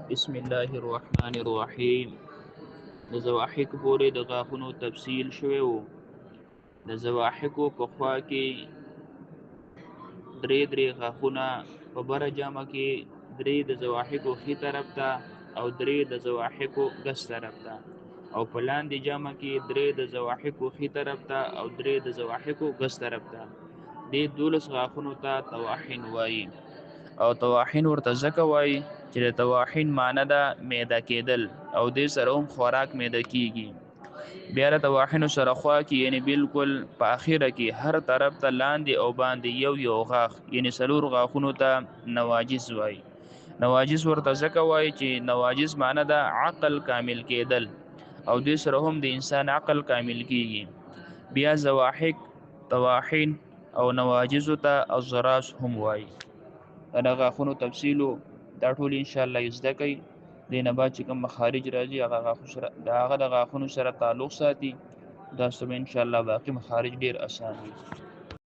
بسم الله الرحمن الرحیم. د زواحق پورې د غاښونو تفصیل شوی و. د زواحقو په خوا کې درې غاښونه، په بره جامه کې درې د زواحقو ښي طرف ته او درې د زواحقو ګس طرف ته، او په لاندې جامه کې درې د زواحقو ښي طرف ته او درې د زواحقو ګس طرف ته. دې 12 غاښونو ته طواحین وایي، او طواحین ورته ځکه وایي چې د طواحین معنی ده میده کېدل، او دې سره هم خوراک میده کېږي. بیا د طواحینو سره خوا کې یعنی بالکل په اخره کې هر طرف ته لاندې او باندې یو غاښ یعنی څلور غاښونو ته نواجس وایي. نواجس ورته ځکه وایي چې نواجس معنی ده عقل کامل کېدل، او دې سره هم د انسان عقل کامل کېږي. بیا زواحق، طواحین او نواجسو ته الزراس هم وایي. دا غاښونو تفصیلو دا ټول ان شاء الله زده کوي. دینه بعد چې کوم مخارج راځي هغه د غاښونو سره تعلق ساتي. دا سبا ان شاء الله باقي مخارج ډیر اسان وي.